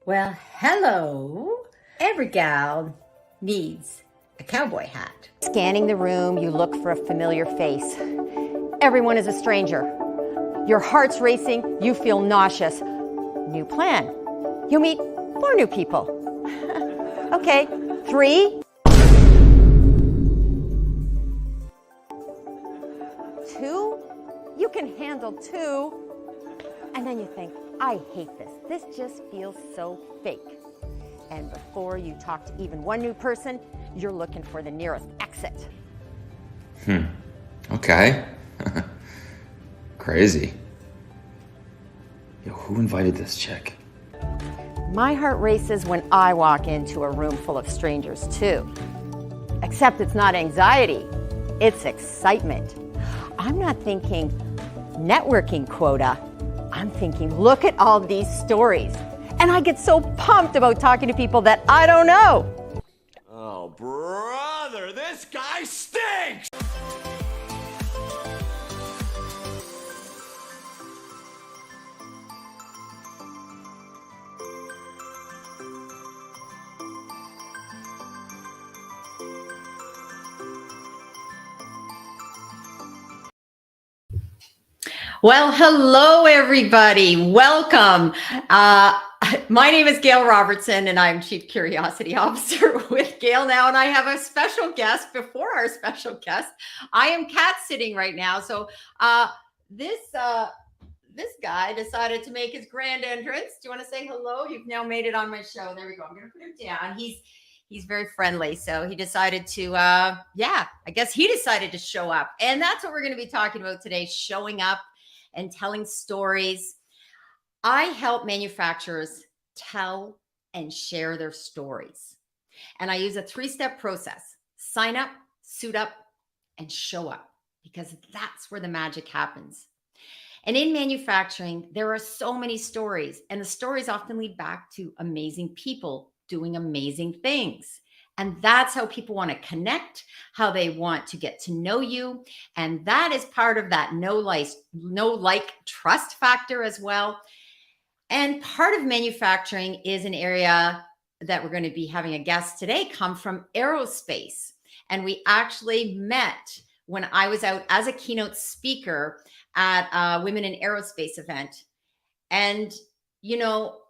Well, hello. Every gal needs a cowboy hat. Scanning the room, you look for a familiar face. Everyone is a stranger. Your heart's racing, you feel nauseous. New plan. You meet 4 new people. Okay, 3. 2. You can handle 2. And then you think, I hate this. This just feels so fake. And before you talk to even 1 new person, you're looking for the nearest exit. Okay. Crazy. Yo, who invited this chick? My heart races when I walk into a room full of strangers too. Except it's not anxiety, it's excitement. I'm not thinking networking quota. I'm thinking, look at all these stories. And I get so pumped about talking to people that I don't know. Oh, brother, this guy stinks! Well, hello, everybody. Welcome. My name is Gail Robertson, and I'm Chief Curiosity Officer with GailNow, and I have a special guest before our special guest. I am cat sitting right now. So this guy decided to make his grand entrance. Do you want to say hello? You've now made it on my show. There we go. I'm going to put him down. He's very friendly. So he decided to, I guess he decided to show up. And that's what we're going to be talking about today, showing up and telling stories. I help manufacturers tell and share their stories. And I use a 3-step process: sign up, suit up, and show up, because that's where the magic happens. And in manufacturing, there are so many stories, and the stories often lead back to amazing people doing amazing things. And that's how people want to connect, how they want to get to know you. And that is part of that know, like, trust factor as well. And part of manufacturing is an area that we're going to be having a guest today come from aerospace. And we actually met when I was out as a keynote speaker at a Women in Aerospace event. And, you know,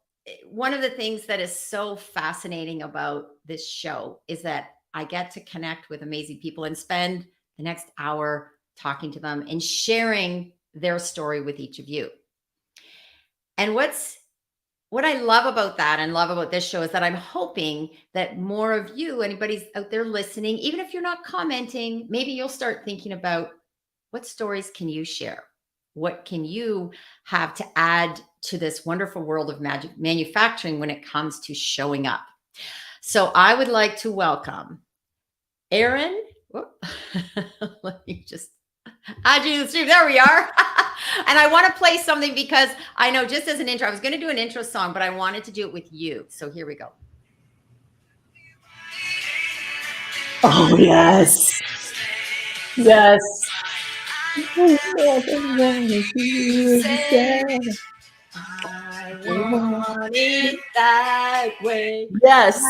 one of the things that is so fascinating about this show is that I get to connect with amazing people and spend the next hour talking to them and sharing their story with each of you. And what I love about that and love about this show is that I'm hoping that more of you, anybody's out there listening, even if you're not commenting, maybe you'll start thinking about, what stories can you share? What can you have to add to this wonderful world of manufacturing when it comes to showing up? So I would like to welcome Erin. Let me just add you to the stream. There we are. And I want to play something because I know, just as an intro, I was going to do an intro song, but I wanted to do it with you. So here we go. Oh, yes. Yes. I want it that way. Yes.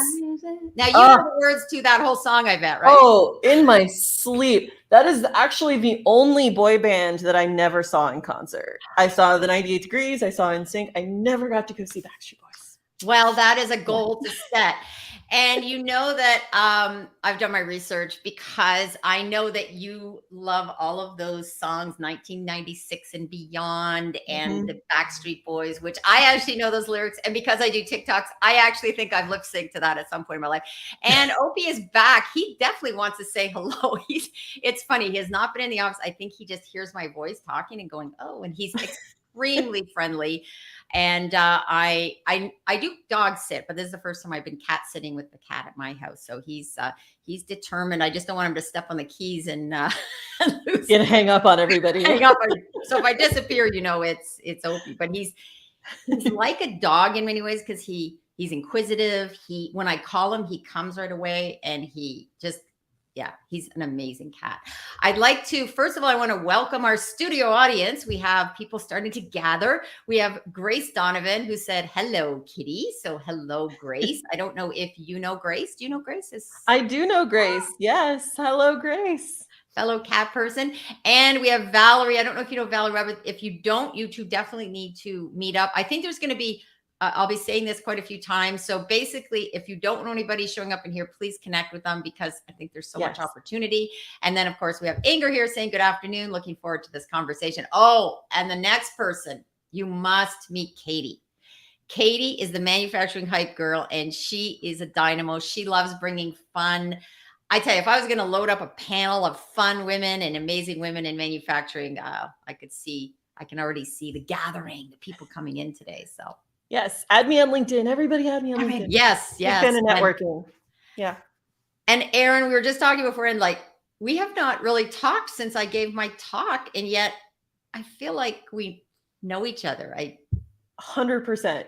Now, you know the words to that whole song, I bet, right? Oh, in my sleep. That is actually the only boy band that I never saw in concert. I saw the 98 Degrees. I saw NSYNC. I never got to go see Backstreet Boys. Well, that is a goal to set. And you know that I've done my research because I know that you love all of those songs, 1996 and beyond, and the Backstreet Boys, which I actually know those lyrics. And because I do TikToks, I actually think I've lip synced to that at some point in my life. And Opie is back. He definitely wants to say hello. It's funny. He has not been in the office. I think he just hears my voice talking and going, oh, and he's extremely friendly. And I do dog sit, but this is the first time I've been cat sitting with the cat at my house. So he's determined. I just don't want him to step on the keys and lose. You're gonna hang up on everybody. Hang up. So if I disappear, you know, it's Opie. But he's like a dog in many ways because he's inquisitive. When I call him, he comes right away, and he just Yeah, he's an amazing cat. I'd like to, first of all, I want to welcome our studio audience. We have people starting to gather. We have Grace Donovan, who said, hello, kitty. So hello, Grace. I don't know if you know Grace. Do you know Grace? I do know Grace. Yes. Hello, Grace. Fellow cat person. And we have Valerie. I don't know if you know Valerie Roberts. If you don't, you two definitely need to meet up. I think there's going to be, I'll be saying this quite a few times. So basically, if you don't know anybody showing up in here, please connect with them, because I think there's so much opportunity. And then, of course, we have Inger here saying good afternoon. Looking forward to this conversation. Oh, and the next person, you must meet Katie. Katie is the manufacturing hype girl, and she is a dynamo. She loves bringing fun. I tell you, if I was going to load up a panel of fun women and amazing women in manufacturing, I can already see the gathering, the people coming in today. So yes, add me on LinkedIn. Everybody add me on LinkedIn. Yes. Kind of networking. Yeah. And Erin, we were just talking before, and like, we have not really talked since I gave my talk, and yet I feel like we know each other. 100%.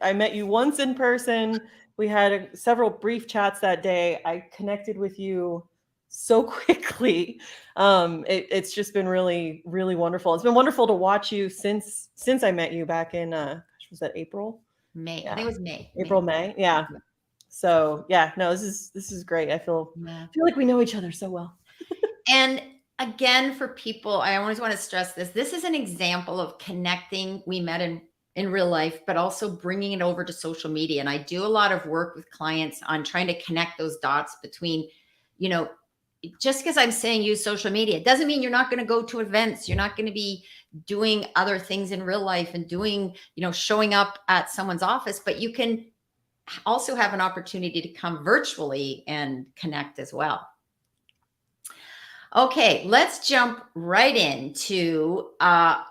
I met you once in person. We had several brief chats that day. I connected with you so quickly. It's just been really, really wonderful. It's been wonderful to watch you since I met you back in was that April? May. Yeah. I think it was May. May. Yeah. So yeah, no, this is great. I feel like we know each other so well. And again, for people, I always want to stress this. This is an example of connecting. We met in real life, but also bringing it over to social media. And I do a lot of work with clients on trying to connect those dots between, just because I'm saying use social media, it doesn't mean you're not going to go to events. You're not going to be doing other things in real life and doing, showing up at someone's office, but you can also have an opportunity to come virtually and connect as well. Okay, let's jump right into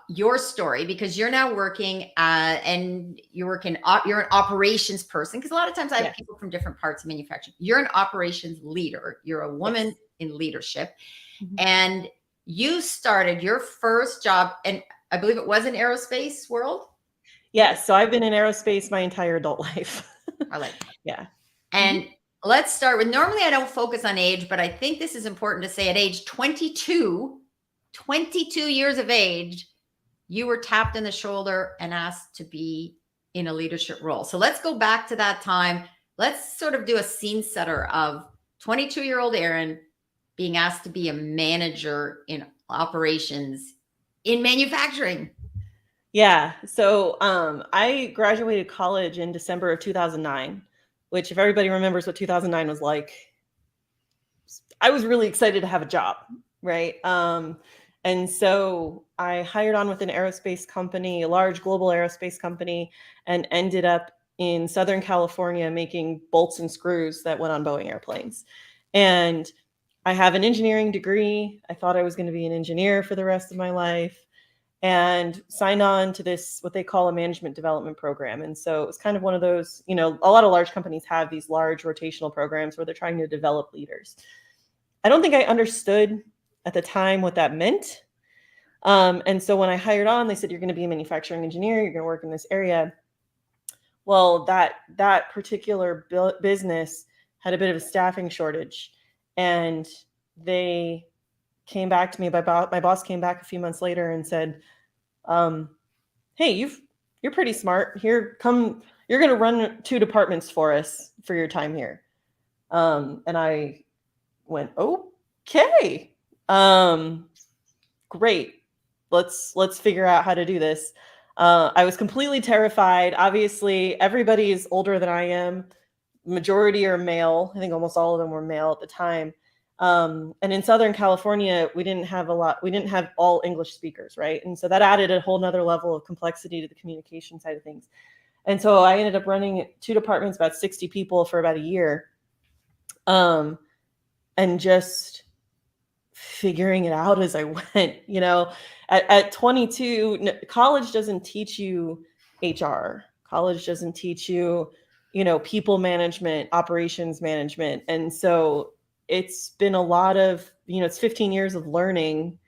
your story, because you're now working and you're an operations person, because a lot of times I have people from different parts of manufacturing. You're an operations leader. You're a woman in leadership. And you started your first job, and I believe it was in aerospace world. Yes. So I've been in aerospace my entire adult life. I like that. Yeah. And let's start with, normally I don't focus on age, but I think this is important to say, at age 22 years of age, you were tapped in the shoulder and asked to be in a leadership role. So let's go back to that time. Let's sort of do a scene setter of 22-year-old Erin being asked to be a manager in operations in manufacturing. Yeah. So I graduated college in December of 2009, which, if everybody remembers what 2009 was like, I was really excited to have a job, right? And so I hired on with an aerospace company, a large global aerospace company, and ended up in Southern California making bolts and screws that went on Boeing airplanes. And I have an engineering degree. I thought I was going to be an engineer for the rest of my life, and signed on to this, what they call a management development program. And so it was kind of one of those, a lot of large companies have these large rotational programs where they're trying to develop leaders. I don't think I understood at the time what that meant. And so when I hired on, they said, you're going to be a manufacturing engineer. You're going to work in this area. Well, that particular business had a bit of a staffing shortage, and they came back to me. My boss came back a few months later and said, hey, you're pretty smart. Here, come, you're going to run 2 departments for us for your time here. And I went, okay, great. Let's figure out how to do this. I was completely terrified. Obviously, everybody is older than I am. Majority are male. I think almost all of them were male at the time. And in Southern California, we didn't have all English speakers, right? And so that added a whole nother level of complexity to the communication side of things. And so I ended up running 2 departments, about 60 people for about a year. And just figuring it out as I went, at 22, college doesn't teach you HR. College doesn't teach you, people management, operations management. And so it's been a lot of, it's 15 years of learning,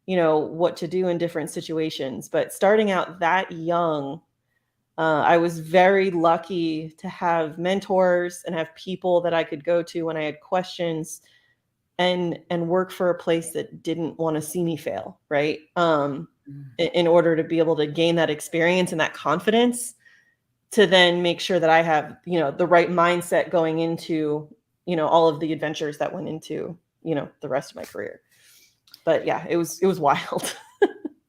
what to do in different situations. But starting out that young, I was very lucky to have mentors and have people that I could go to when I had questions, and work for a place that didn't want to see me fail, right? In order to be able to gain that experience and that confidence to then make sure that I have, the right mindset going into, all of the adventures that went into, the rest of my career. But yeah, it was wild.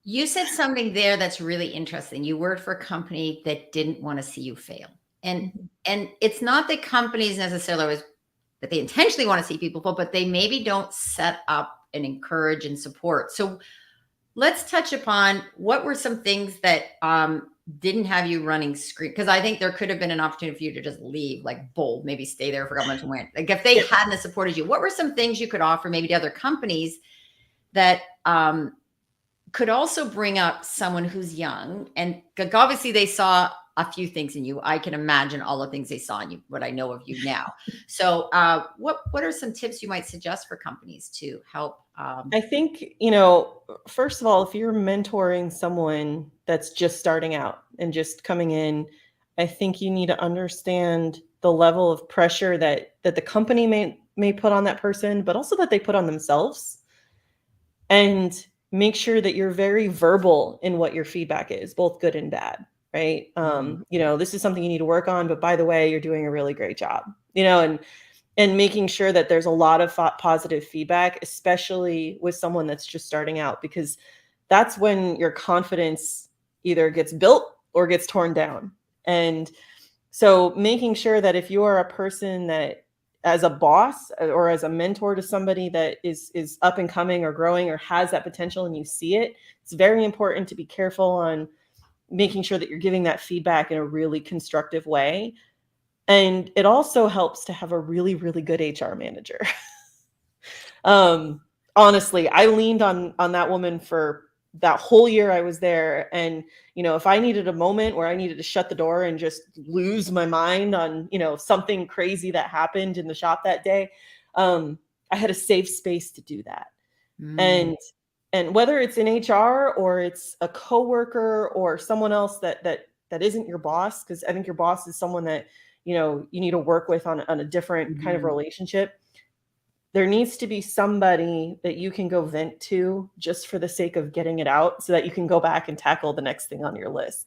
You said something there that's really interesting. You worked for a company that didn't want to see you fail. And it's not that companies necessarily always that they intentionally want to see people fail, but they maybe don't set up and encourage and support. So let's touch upon what were some things that didn't have you running screen, because I think there could have been an opportunity for you to just leave, like bold, maybe stay there for a couple months and win. Like if they hadn't supported you, what were some things you could offer maybe to other companies that could also bring up someone who's young? And obviously they saw a few things in you. I can imagine all the things they saw in you, what I know of you now. So what are some tips you might suggest for companies to help? I think, first of all, if you're mentoring someone that's just starting out and just coming in, I think you need to understand the level of pressure that the company may put on that person, but also that they put on themselves. And make sure that you're very verbal in what your feedback is, both good and bad, right? This is something you need to work on, but by the way, you're doing a really great job, and making sure that there's a lot of positive feedback, especially with someone that's just starting out, because that's when your confidence either gets built or gets torn down. And so making sure that if you are a person that, as a boss or as a mentor to somebody that is up and coming or growing or has that potential and you see it, it's very important to be careful on making sure that you're giving that feedback in a really constructive way. And it also helps to have a really, really good HR manager. Honestly, I leaned on that woman for that whole year I was there. And, if I needed a moment where I needed to shut the door and just lose my mind on, something crazy that happened in the shop that day, I had a safe space to do that. And whether it's in HR or it's a coworker or someone else that isn't your boss, because I think your boss is someone that, you need to work with on a different kind of relationship. There needs to be somebody that you can go vent to just for the sake of getting it out so that you can go back and tackle the next thing on your list.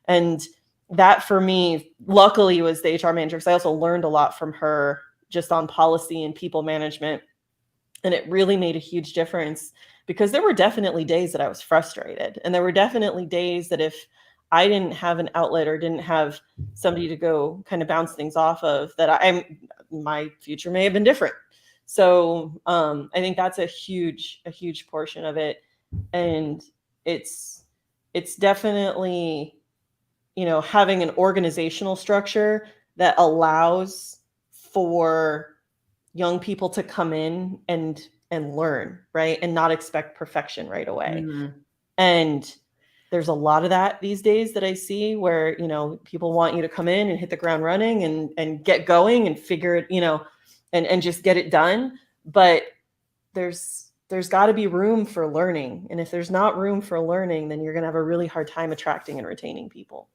And that for me, luckily, was the HR manager, because I also learned a lot from her just on policy and people management. And it really made a huge difference, because there were definitely days that I was frustrated. And there were definitely days that if I didn't have an outlet or didn't have somebody to go kind of bounce things off of, that my future may have been different. So I think that's a huge portion of it. And it's definitely, having an organizational structure that allows for young people to come in and learn, right? And not expect perfection right away. And there's a lot of that these days that I see where, people want you to come in and hit the ground running and get going and figure it, and just get it done. But there's got to be room for learning. And if there's not room for learning, then you're going to have a really hard time attracting and retaining people.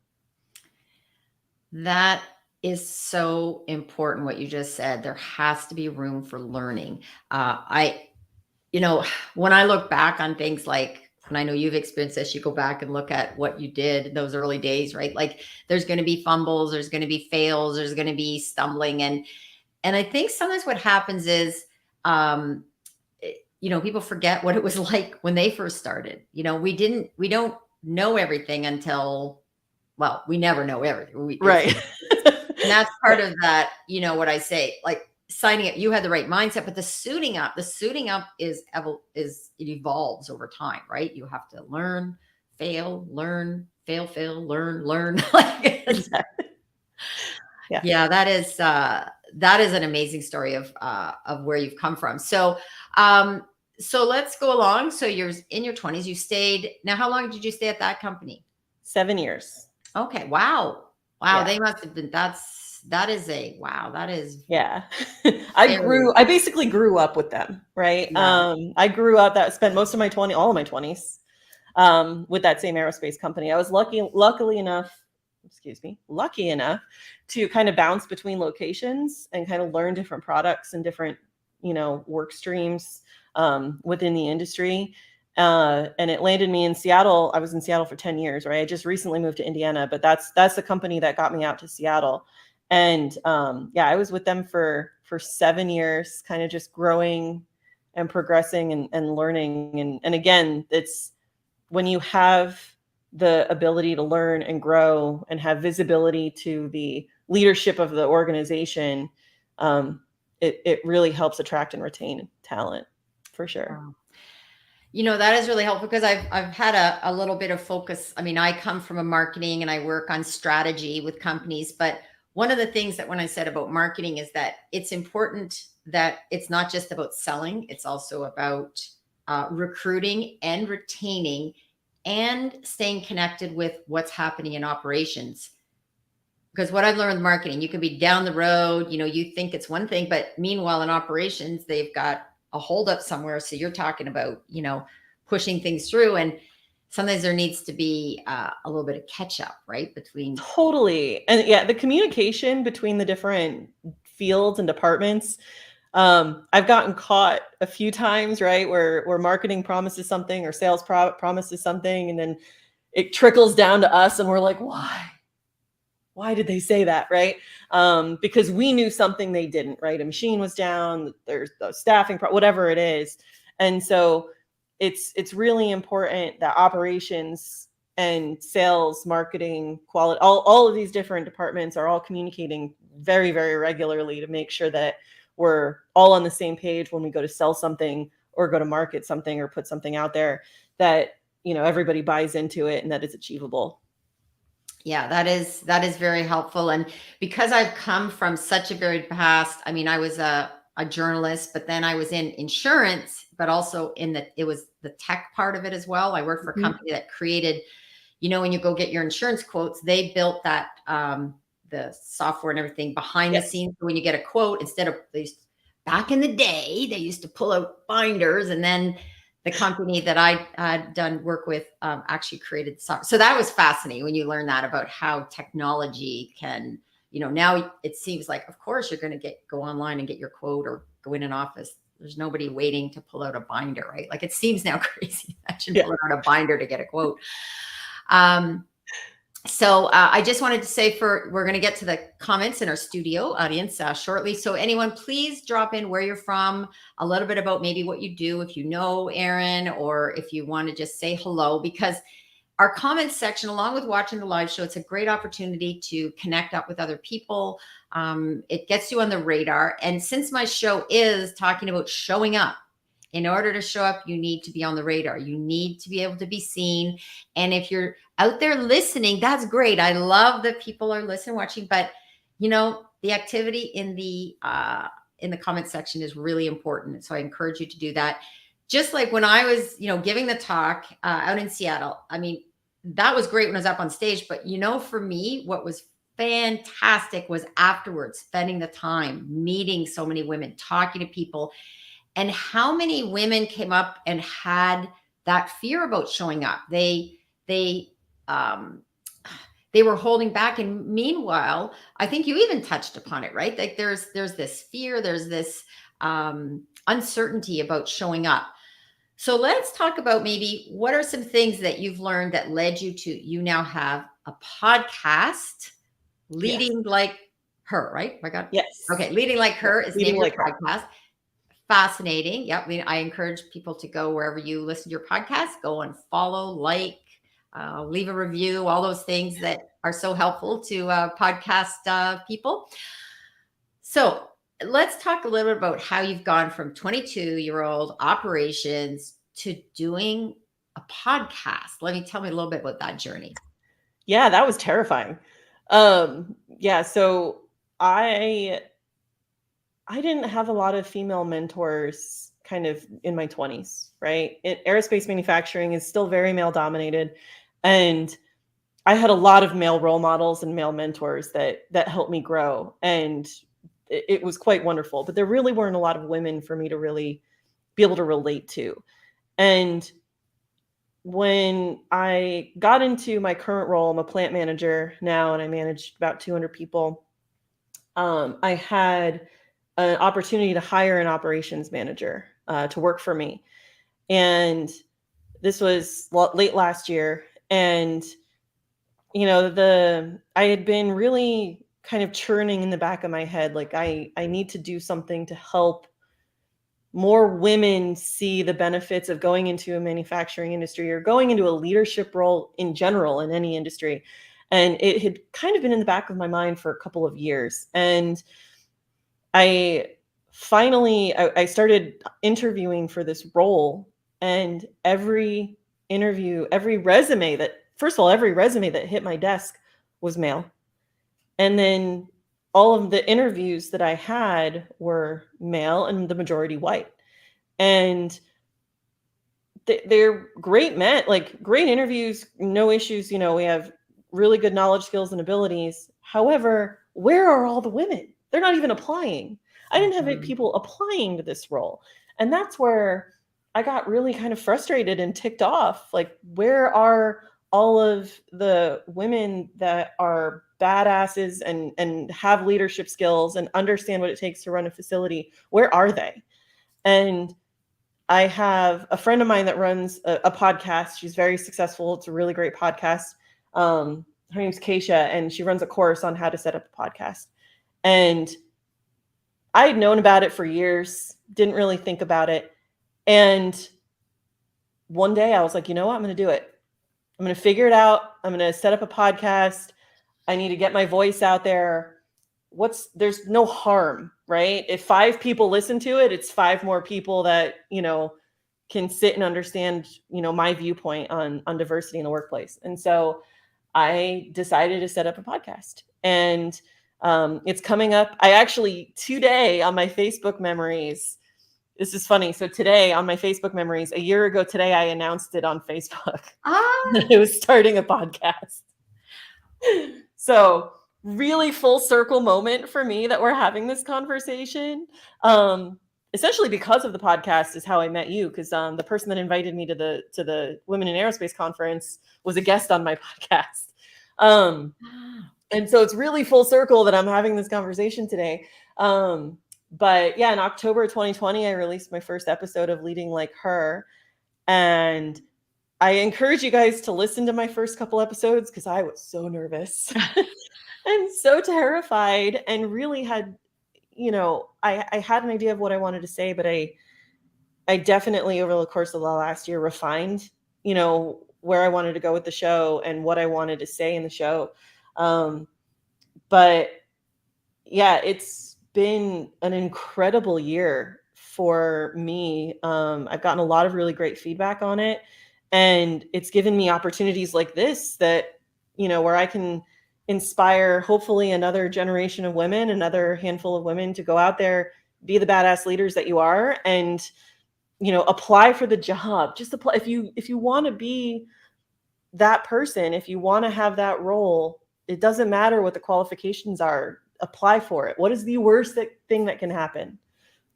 That is so important, what you just said. There has to be room for learning. When I look back on things like, and I know you've experienced this, you go back and look at what you did in those early days, right? Like there's going to be fumbles, there's going to be fails, there's going to be stumbling. And I think sometimes what happens is, people forget what it was like when they first started. We don't know everything until, well, we never know everything. Right. And that's part of that, what I say, like signing up, you had the right mindset, but the suiting up is it evolves over time, right? You have to learn, fail, learn, fail, learn. Yeah, that is an amazing story of where you've come from. So let's go along. So you're in your 20s, you stayed. Now, how long did you stay at that company? 7 years. Okay. Wow. Yeah. They must have been, that is. Yeah. I basically grew up with them. Right. Yeah. I grew up spent most of all of my 20s, with that same aerospace company. I was luckily enough lucky enough to kind of bounce between locations and kind of learn different products and different, work streams within the industry. And it landed me in Seattle. I was in Seattle for 10 years, right? I just recently moved to Indiana, but that's the company that got me out to Seattle. And I was with them for 7 years, kind of just growing and progressing and learning. And again, it's when you have the ability to learn and grow and have visibility to the leadership of the organization, it really helps attract and retain talent for sure. Wow. That is really helpful because I've had a little bit of focus. I mean, I come from a marketing and I work on strategy with companies, but one of the things that when I said about marketing is that it's important that it's not just about selling, it's also about recruiting and retaining and staying connected with what's happening in operations. Because what I've learned with marketing, you can be down the road, you think it's one thing, but meanwhile in operations, they've got a holdup somewhere. So you're talking about, pushing things through, and sometimes there needs to be a little bit of catch up, right? Between totally. And the communication between the different fields and departments. I've gotten caught a few times, right? Where marketing promises something or sales promises something, and then it trickles down to us and we're like, why did they say that? Right. Because we knew something they didn't, right? A machine was down, there's the staffing, whatever it is. And so it's really important that operations and sales, marketing, quality, all of these different departments are all communicating very, very regularly to make sure that we're all on the same page when we go to sell something or go to market something or put something out there, that, everybody buys into it and that it's achievable. Yeah, that is very helpful. And because I've come from such a varied past, I mean, I was a journalist, but then I was in insurance, but also it was the tech part of it as well. I worked for a company that created, when you go get your insurance quotes, they built that, the software and everything behind the scenes. So when you get a quote, instead of back in the day, they used to pull out binders, and then the company that I had done work with actually created software. So that was fascinating when you learn that about how technology can, now it seems like, of course, you're going to go online and get your quote or go in an office. There's nobody waiting to pull out a binder, right? Like it seems now crazy. Imagine pulling out a binder to get a quote. So I just wanted to say we're going to get to the comments in our studio audience shortly. So anyone, please drop in where you're from, a little bit about maybe what you do, if you know Erin, or if you want to just say hello, because our comments section, along with watching the live show, it's a great opportunity to connect up with other people. It gets you on the radar. And since my show is talking about showing up, in order to show up, you need to be on the radar. You need to be able to be seen. And if you're out there listening, that's great. I love that people are listening, watching, but the activity in the comment section is really important. So I encourage you to do that. Just like when I was, giving the talk out in Seattle, I mean, that was great when I was up on stage, but for me, what was fantastic was afterwards, spending the time, meeting so many women, talking to people. And how many women came up and had that fear about showing up? They were holding back. And meanwhile, I think you even touched upon it, right? Like there's this fear, there's this uncertainty about showing up. So let's talk about maybe what are some things that you've learned that led you now have a podcast, Leading Like Her, right? I got it. Yes. Okay. Leading Like Her is Leading named Like your Her. podcast. Fascinating. Yep. I encourage people to go wherever you listen to your podcast, go and follow, leave a review, all those things that are so helpful to podcast people. So let's talk a little bit about how you've gone from 22-year-old operations to doing a podcast. Tell me a little bit about that journey. Yeah, that was terrifying. So I didn't have a lot of female mentors kind of in my 20s, right? Aerospace manufacturing is still very male dominated. And I had a lot of male role models and male mentors that helped me grow. And it was quite wonderful, but there really weren't a lot of women for me to really be able to relate to. And when I got into my current role, I'm a plant manager now, and I managed about 200 people. I had an opportunity to hire an operations manager to work for me. And this was late last year. And, I had been really kind of churning in the back of my head, like I need to do something to help more women see the benefits of going into a manufacturing industry or going into a leadership role in general in any industry. And it had kind of been in the back of my mind for a couple of years. And I started interviewing for this role, and every resume that hit my desk was male. And then all of the interviews that I had were male and the majority white. And they're great men, like great interviews, no issues. We have really good knowledge, skills, and abilities. However, where are all the women? They're not even applying. I didn't have people applying to this role. And that's where I got really kind of frustrated and ticked off. Like, where are all of the women that are badasses and have leadership skills and understand what it takes to run a facility? Where are they? And I have a friend of mine that runs a podcast. She's very successful. It's a really great podcast. Her name's Keisha, and she runs a course on how to set up a podcast. And I had known about it for years, didn't really think about it. And one day I was like, you know what? I'm going to do it. I'm going to figure it out. I'm going to set up a podcast. I need to get my voice out there. There's no harm, right? If 5 people listen to it, it's 5 more people that, can sit and understand, my viewpoint on diversity in the workplace. And so I decided to set up a podcast, and it's coming up. I actually today on my Facebook memories, this is funny. So today on my Facebook memories, a year ago today, I announced it on Facebook. I was starting a podcast. So really full circle moment for me that we're having this conversation. Essentially because of the podcast is how I met you, because the person that invited me to the Women in Aerospace conference was a guest on my podcast. And so it's really full circle that I'm having this conversation today. But yeah, in October 2020, I released my first episode of Leading Like Her. And I encourage you guys to listen to my first couple episodes, because I was so nervous and so terrified, and really had, I had an idea of what I wanted to say, but I definitely over the course of the last year refined, where I wanted to go with the show and what I wanted to say in the show. But yeah, it's been an incredible year for me. I've gotten a lot of really great feedback on it, and it's given me opportunities like this that, where I can inspire hopefully another generation of women, another handful of women to go out there, be the badass leaders that you are, and, apply for the job. Just apply. If you want to be that person, if you want to have that role, it doesn't matter what the qualifications are. Apply for it. What is the worst thing that can happen?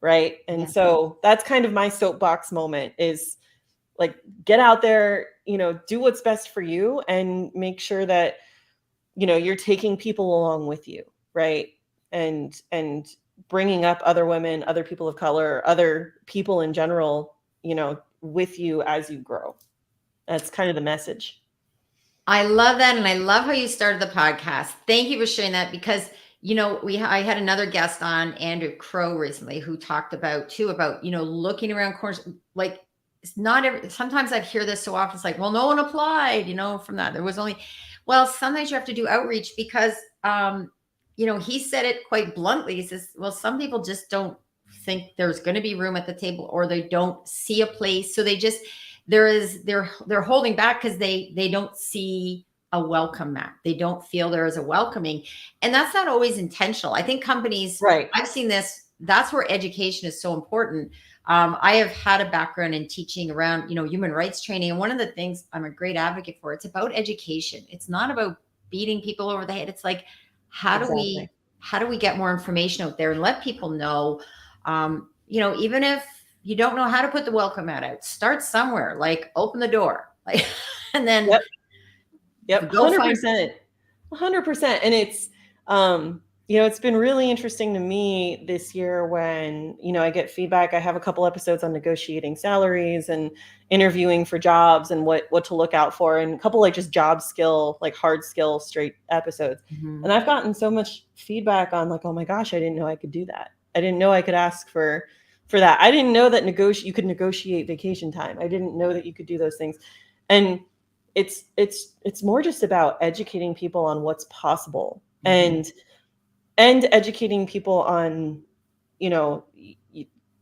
Right. And so that's kind of my soapbox moment, is like, get out there, do what's best for you, and make sure that, you're taking people along with you. Right. And bringing up other women, other people of color, other people in general, with you as you grow. That's kind of the message. I love that. And I love how you started the podcast. Thank you for sharing that, because I had another guest on, Andrew Crow, recently, who talked about looking around corners. Like, it's not sometimes I hear this so often. It's like, well, no one applied, from that. There was sometimes you have to do outreach, because, he said it quite bluntly. He says, well, some people just don't think there's going to be room at the table, or they don't see a place. So they're holding back because they don't see a welcome mat. They don't feel there is a welcoming. And that's not always intentional. I think companies, right. I've seen this, that's where education is so important. I have had a background in teaching around, human rights training. And one of the things I'm a great advocate for, it's about education. It's not about beating people over the head. It's like, how do we get more information out there and let people know, even if you don't know how to put the welcome mat out, start somewhere, like open the door. Like, and then Yep. go 100%. 100%. And it's, it's been really interesting to me this year when, I get feedback. I have a couple episodes on negotiating salaries and interviewing for jobs and what to look out for, and a couple like just job skill, like hard skill straight episodes. Mhm. And I've gotten so much feedback on like, oh my gosh, I didn't know I could do that. I didn't know I could ask for that. I didn't know that you could negotiate vacation time. I didn't know that you could do those things. And it's more just about educating people on what's possible, and educating people on,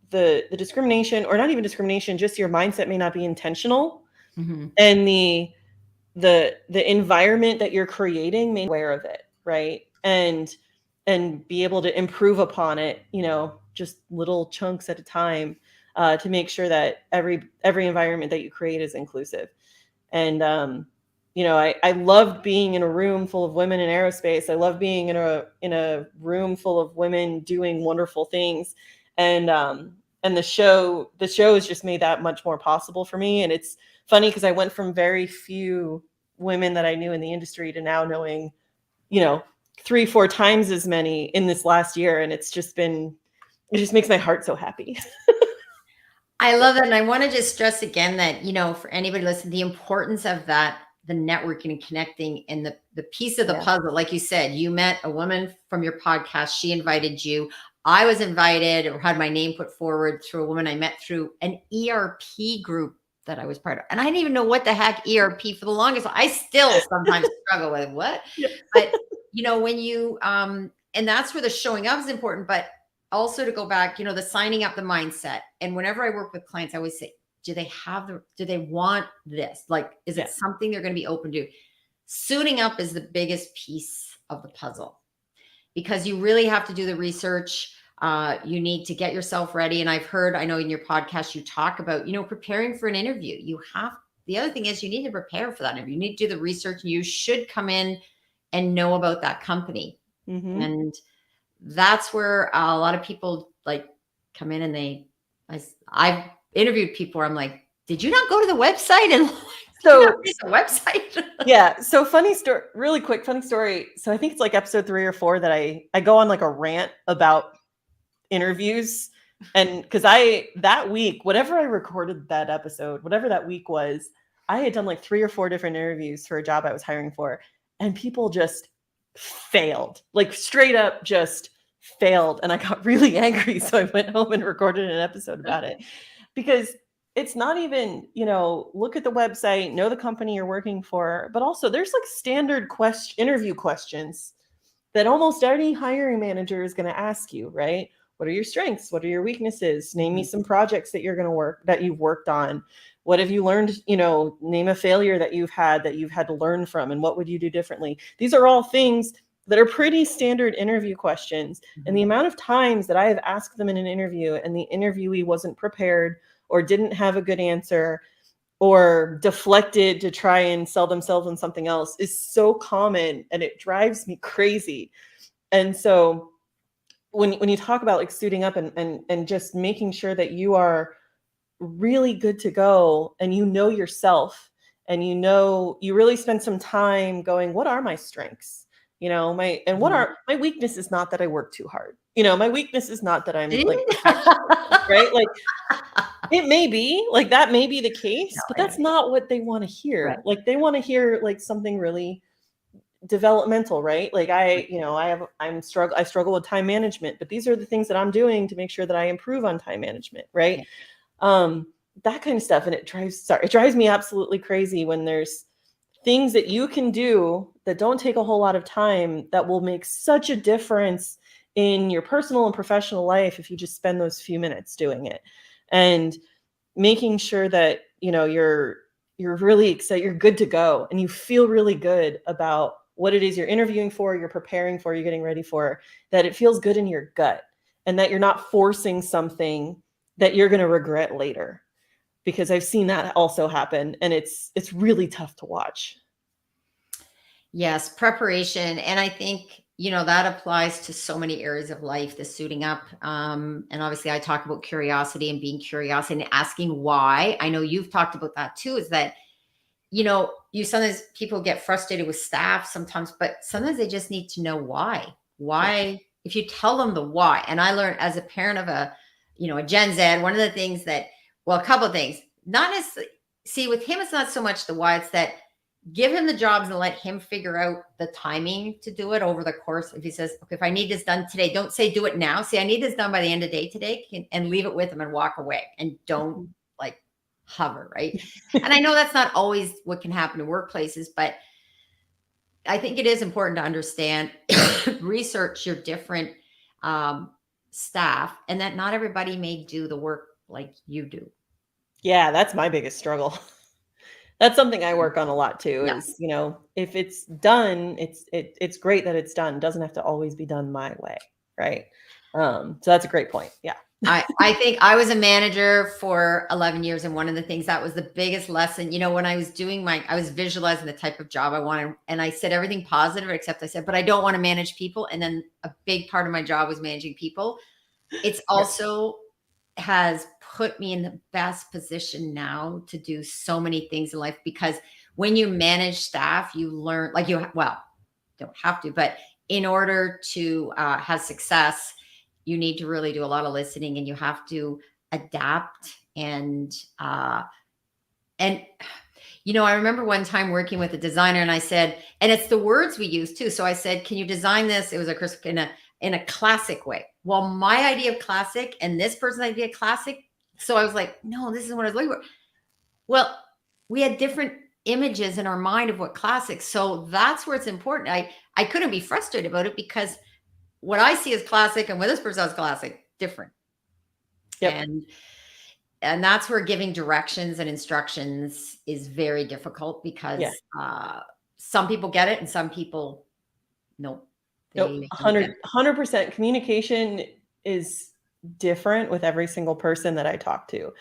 the discrimination, or not even discrimination, just your mindset may not be intentional, and the environment that you're creating may be aware of it, right? And be able to improve upon it, just little chunks at a time, to make sure that every environment that you create is inclusive. And I love being in a room full of women in aerospace. I love being in a room full of women doing wonderful things. And the show has just made that much more possible for me. And it's funny because I went from very few women that I knew in the industry to now knowing, 3-4 times as many in this last year. And it just makes my heart so happy. I love that. And I want to just stress again that, for anybody listening, the importance of that, the networking and connecting, and the piece of the puzzle. Like you said, you met a woman from your podcast. She invited you. I was invited or had my name put forward through a woman I met through an ERP group that I was part of. And I didn't even know what the heck ERP for the longest. I still sometimes struggle with what, but when you, and that's where the showing up is important, but also to go back, the signing up, the mindset. And whenever I work with clients, I always say, do they want this? Like, is it something they're going to be open to? Suiting up is the biggest piece of the puzzle, because you really have to do the research. You need to get yourself ready. And I know in your podcast, you talk about, preparing for an interview. The other thing is you need to prepare for that interview. You need to do the research. You should come in and know about that company. And that's where a lot of people like come in, and I've interviewed people where I'm like, did you not go to the website? And so the website. Yeah. So funny story, really quick, funny story. So I think it's like episode 3 or 4 that I go on like a rant about interviews. And because that week, whatever I recorded that episode, whatever that week was, I had done like 3 or 4 different interviews for a job I was hiring for, and people just failed, like straight up just failed. And I got really angry. So I went home and recorded an episode about it, because it's not even, look at the website, know the company you're working for, but also there's like standard interview questions that almost any hiring manager is going to ask you, right? What are your strengths? What are your weaknesses? Name me some projects that you've worked on. What have you learned? Name a failure that you've had to learn from, and what would you do differently? These are all things that are pretty standard interview questions. And the amount of times that I have asked them in an interview and the interviewee wasn't prepared, or didn't have a good answer, or deflected to try and sell themselves on something else, is so common, and it drives me crazy. And so when you talk about like suiting up and just making sure that you are really good to go, and yourself, and you really spend some time going, what are my strengths? What are my weakness? Is not that I work too hard. My weakness is not that I'm like, right? Like, it may be like that may be the case, but that's not what they want to hear. Right. Like, they want to hear like something really developmental, right? Like I struggle with time management, but these are the things that I'm doing to make sure that I improve on time management, right? That kind of stuff. And it drives me absolutely crazy when there's things that you can do that don't take a whole lot of time that will make such a difference in your personal and professional life if you just spend those few minutes doing it. And making sure that, you're really excited, you're good to go, and you feel really good about what it is you're interviewing for, you're preparing for, you're getting ready for, that it feels good in your gut, and that you're not forcing something that you're going to regret later. Because I've seen that also happen, and it's really tough to watch. Yes, preparation. And I think, that applies to so many areas of life, the suiting up. And obviously I talk about curiosity and being curious and asking why. I know you've talked about that too, is that you sometimes people get frustrated with staff sometimes, but sometimes they just need to know why. Why, if you tell them the why. And I learned as a parent of a Gen Z, one of the things that, well, a couple of things, not necessarily, see, with him, it's not so much the why, it's that give him the jobs and let him figure out the timing to do it over the course. If he says, okay, if I need this done today, don't say do it now. Say, I need this done by the end of the day today, and leave it with him and walk away, and don't like hover, right? And I know that's not always what can happen in workplaces, but I think it is important to understand, research your different staff, and that not everybody may do the work like you do. Yeah, that's my biggest struggle. That's something I work on a lot too, is, if it's done, it's great that it's done. It doesn't have to always be done my way. Right. So that's a great point. Yeah. I think I was a manager for 11 years. And one of the things that was the biggest lesson, when I was I was visualizing the type of job I wanted. And I said everything positive, except I said, but I don't want to manage people. And then a big part of my job was managing people. It's also has put me in the best position now to do so many things in life, because when you manage staff, you learn, don't have to, but in order to have success, you need to really do a lot of listening, and you have to adapt. And I remember one time working with a designer, and I said, and it's the words we use too. So I said, can you design this? It was in a classic way. Well, my idea of classic and this person's idea of classic. So I was like, no, this is what I was looking for. Well, we had different images in our mind of what classic. So that's where it's important. I couldn't be frustrated about it, because what I see as classic and what this person has classic, different. Yep. And that's where giving directions and instructions is very difficult, because some people get it and some people nope. 100%. Communication is different with every single person that I talk to.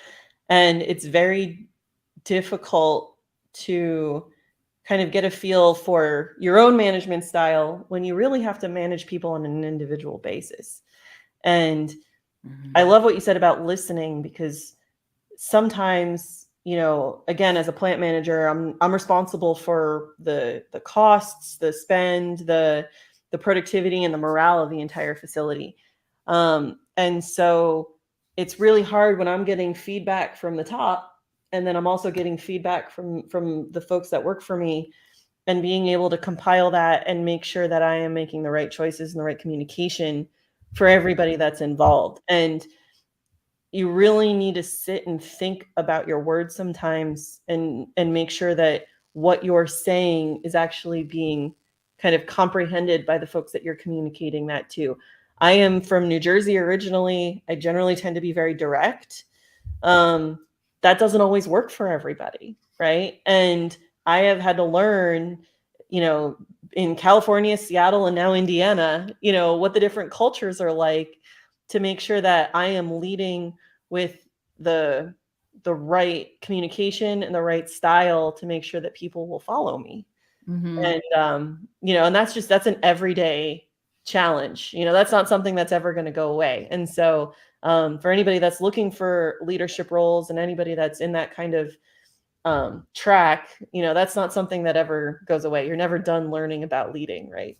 And it's very difficult to kind of get a feel for your own management style when you really have to manage people on an individual basis. And I love what you said about listening, because sometimes, again, as a plant manager, I'm responsible for the costs, the spend, the productivity, and the morale of the entire facility. And so it's really hard when I'm getting feedback from the top, and then I'm also getting feedback from the folks that work for me, and being able to compile that and make sure that I am making the right choices and the right communication for everybody that's involved. And you really need to sit and think about your words sometimes, and make sure that what you're saying is actually being kind of comprehended by the folks that you're communicating that to. I am from New Jersey originally. I generally tend to be very direct. That doesn't always work for everybody, right? And I have had to learn, in California, Seattle, and now Indiana, what the different cultures are like, to make sure that I am leading with the right communication and the right style to make sure that people will follow me. And, and that's an everyday challenge. That's not something that's ever going to go away. And so for anybody that's looking for leadership roles, and anybody that's in that kind of track, that's not something that ever goes away. You're never done learning about leading, right?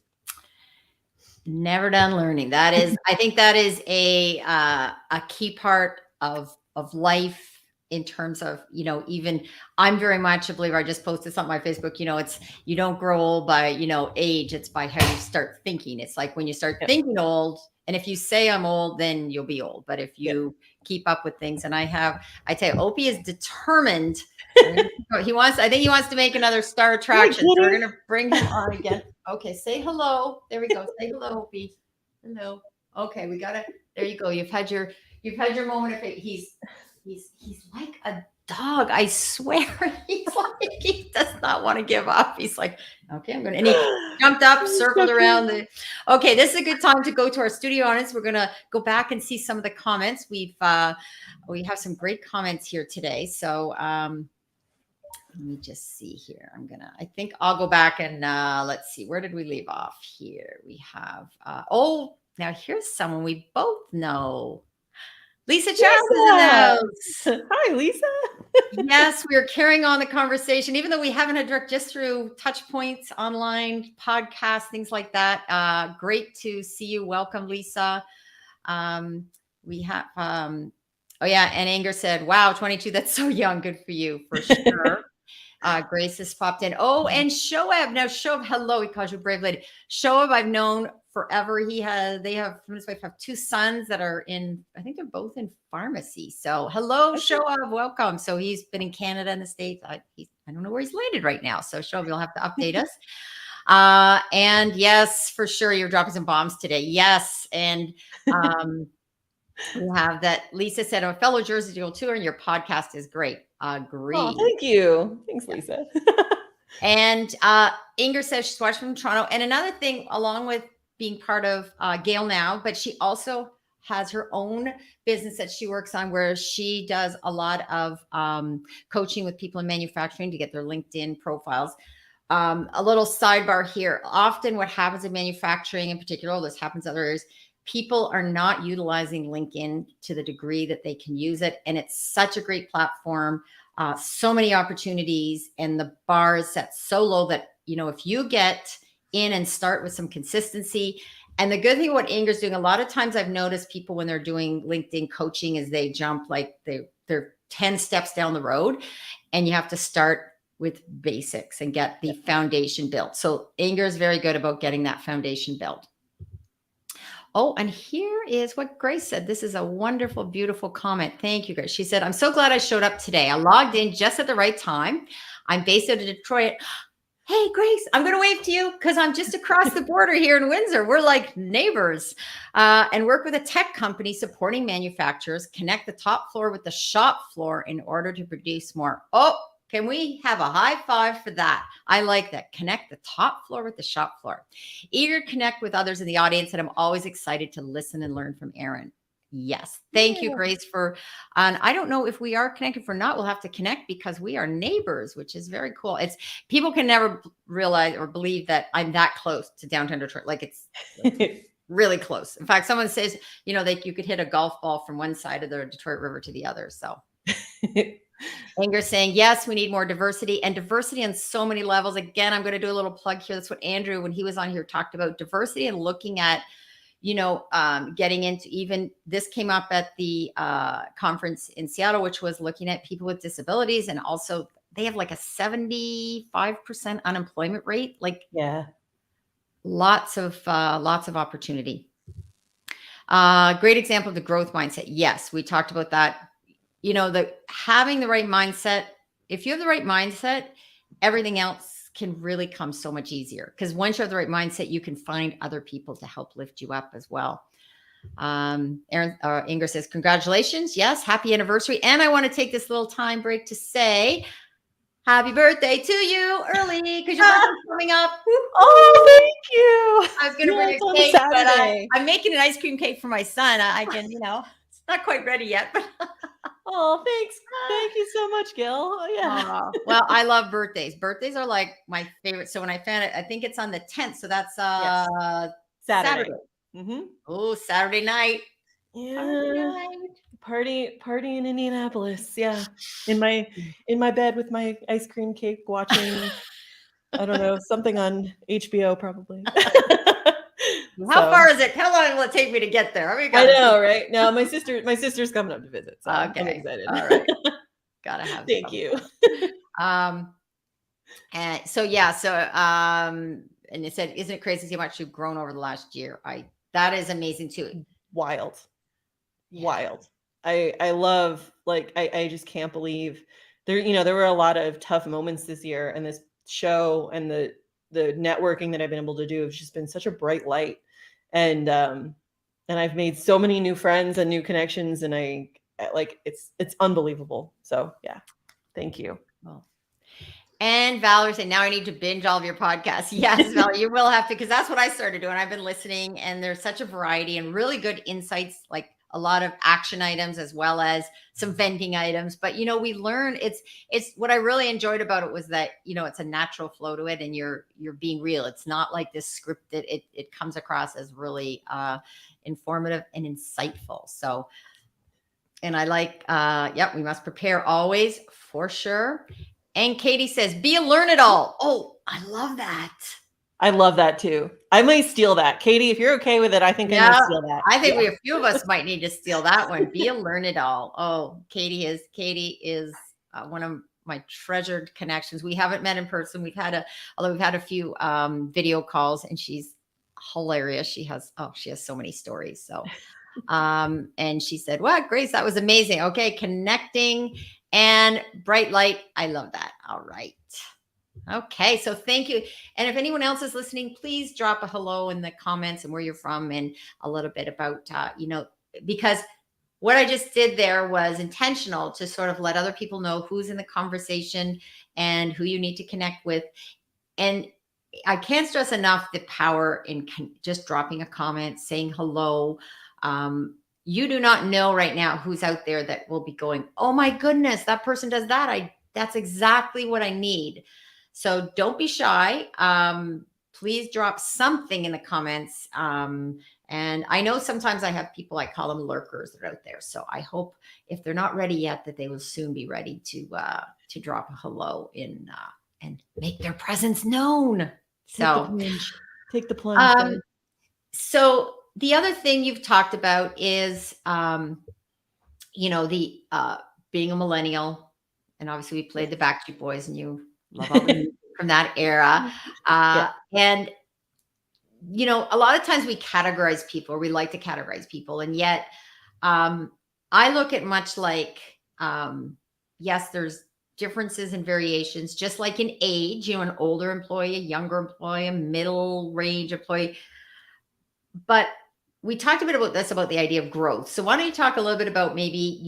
Never done learning. That is, I think that is a key part of life, in terms of, even I'm very much a believer. I just posted something on my Facebook, it's, you don't grow old by, age, it's by how you start thinking. It's like when you start thinking old, and if you say I'm old, then you'll be old. But if you keep up with things, and I tell you, Opie is determined. I think he wants to make another star attraction. So we're going to bring him on again. Okay. Say hello. There we go. Say hello, Opie. Hello. Okay. We got it. There you go. You've had your moment of fame. He's like a dog. I swear. He does not want to give up. He's like, okay, I'm going to, and he jumped up, circled around okay. This is a good time to go to our studio audience. We're going to go back and see some of the comments. We have some great comments here today. So, let me just see here. I think I'll go back and, let's see, where did we leave off here? We have, now here's someone we both know. Lisa Charles is in the house. Hi, Lisa. Yes, we are carrying on the conversation, even though we haven't had direct, just through touch points, online podcasts, things like that. Great to see you. Welcome, Lisa. We have, oh yeah. And Anger said, wow, 22, that's so young. Good for you, for sure. Grace has popped in. Oh, and Shoaib. Now, Shoaib, hello. He calls you brave lady. Shoaib, I've known forever. They have, him and his wife have 2 sons that are in, I think they're both in pharmacy. So hello, Shoaib, welcome. So he's been in Canada and the States. I don't know where he's landed right now. So Shoaib, you'll have to update us. And yes, for sure, you're dropping some bombs today. Yes. And we have that. Lisa said, I'm a fellow Jersey Girl too, and your podcast is great. Agreed. Oh, thank you. Thanks, Lisa. And Inger says she's watching from Toronto. And another thing, along with being part of GailNow, but she also has her own business that she works on where she does a lot of coaching with people in manufacturing to get their LinkedIn profiles. A little sidebar here. Often what happens in manufacturing in particular, this happens in other areas, people are not utilizing LinkedIn to the degree that they can use it. And it's such a great platform. So many opportunities, and the bar is set so low that, if you get in and start with some consistency. And the good thing what Inger's doing, a lot of times I've noticed people when they're doing LinkedIn coaching is they jump like they're 10 steps down the road, and you have to start with basics and get the foundation built. So Inger is very good about getting that foundation built. Oh, and here is what Grace said. This is a wonderful, beautiful comment. Thank you, Grace. She said, I'm so glad I showed up today. I logged in just at the right time. I'm based out of Detroit. Hey, Grace, I'm going to wave to you because I'm just across the border here in Windsor. We're like neighbors, and work with a tech company supporting manufacturers, connect the top floor with the shop floor in order to produce more. Oh, can we have a high five for that? I like that. Connect the top floor with the shop floor. Eager to connect with others in the audience, and I'm always excited to listen and learn from Erin. Yes. Thank you, Grace, for, and I don't know if we are connected. If we're not, we'll have to connect because we are neighbors, which is very cool. It's people can never realize or believe that I'm that close to downtown Detroit. Like it's really close. In fact, someone says, that you could hit a golf ball from one side of the Detroit River to the other. So Anger saying, yes, we need more diversity, and diversity on so many levels. Again, I'm going to do a little plug here. That's what Andrew, when he was on here, talked about diversity and looking at, getting into, even this came up at the conference in Seattle, which was looking at people with disabilities. And also they have like a 75% unemployment rate. Like, lots of opportunity. Great example of the growth mindset. Yes, we talked about that. Having the right mindset, if you have the right mindset, everything else can really come so much easier, because once you have the right mindset, you can find other people to help lift you up as well. Inger says, congratulations. Yes. Happy anniversary. And I want to take this little time break to say happy birthday to you early, because your birthday's coming up. Oh, thank you. I was going to bring a cake, but I'm making an ice cream cake for my son. I can, it's not quite ready yet, but oh, thanks. Thank you so much, Gil. Oh, yeah. Well, I love birthdays. Birthdays are like my favorite. So when I found it, I think it's on the 10th. So that's Saturday. Mm-hmm. Oh, Saturday night. Yeah. Party in Indianapolis. Yeah. In my bed with my ice cream cake, watching, I don't know, something on HBO probably. How far is it? How long will it take me to get there? I know, right? No, my sister's coming up to visit. So okay. I'm excited. All right. Gotta have Thank you. And so and it said, isn't it crazy how much you've grown over the last year? That is amazing too. Wild. I love, like, I just can't believe there were a lot of tough moments this year, and this show and the networking that I've been able to do has just been such a bright light. And I've made so many new friends and new connections, and it's unbelievable. So yeah, thank you. Well, and Valerie said, now I need to binge all of your podcasts. Yes, Valerie, you will have to, because that's what I started doing. I've been listening, and there's such a variety and really good insights, like a lot of action items as well as some venting items. But, we learn it's what I really enjoyed about it was that, it's a natural flow to it, and you're being real. It's not like this script that it comes across as really informative and insightful. So And I like, yep, we must prepare always for sure. And Katie says, be a learn it all. Oh, I love that. I love that too. I may steal that. Katie, if you're okay with it, I think I may steal that. I think a few of us might need to steal that one. Be a learn it all. Oh, Katie is one of my treasured connections. We haven't met in person. Although we've had a few video calls, and she's hilarious. She has so many stories. So, and she said, "What, Grace, that was amazing." Okay, connecting and bright light. I love that. All right. Okay, so thank you. And if anyone else is listening, please drop a hello in the comments and where you're from and a little bit about, because what I just did there was intentional to sort of let other people know who's in the conversation and who you need to connect with. And I can't stress enough the power in just dropping a comment, saying hello. You do not know right now who's out there that will be going, oh my goodness, that person does that. That's exactly what I need. So don't be shy. Please drop something in the comments. And I know sometimes I have people, I call them lurkers, that are out there. So I hope if they're not ready yet, that they will soon be ready to drop a hello in and make their presence known. Take the plunge. So the other thing you've talked about is, being a millennial, and obviously we played the Backstreet Boys, and you love all the music from that era. And, a lot of times we categorize people, or we like to categorize people. And yet I look at much like, yes, there's differences and variations, just like in age, an older employee, a younger employee, a middle range employee. But we talked a bit about this, about the idea of growth. So why don't you talk a little bit about maybe,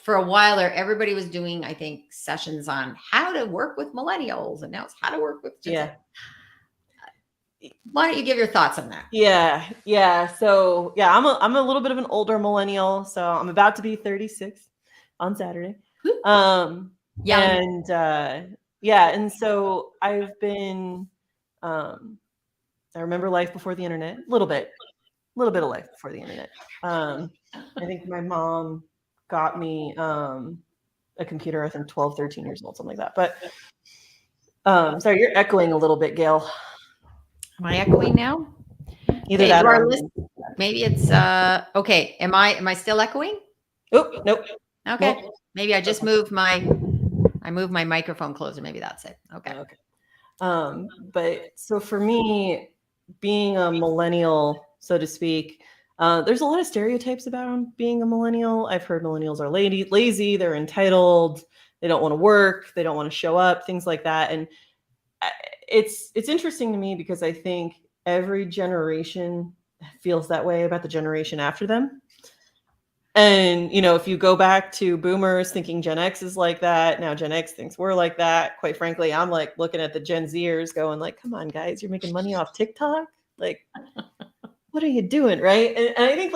for a while there, everybody was doing, I think, sessions on how to work with millennials, and now it's how to work with. Why don't you give your thoughts on that? Yeah. So I'm a little bit of an older millennial. So I'm about to be 36 on Saturday. And so I've been, I remember life before the internet, a little bit of life before the internet. I think my mom got me a computer, I think 12, 13 years old, something like that. But sorry, you're echoing a little bit, Gail. Am I echoing now? Either that or maybe it's okay. Am I still echoing? Oh, nope. Okay. Nope. Maybe I just moved my microphone closer. Maybe that's it. Okay. But so for me, being a millennial, so to speak, there's a lot of stereotypes about being a millennial. I've heard millennials are lazy, they're entitled, they don't want to work, they don't want to show up, things like that. And it's interesting to me because I think every generation feels that way about the generation after them. And, if you go back to boomers thinking Gen X is like that, now Gen X thinks we're like that. Quite frankly, I'm like looking at the Gen Zers going like, come on, guys, you're making money off TikTok. Like, what are you doing? Right. And I think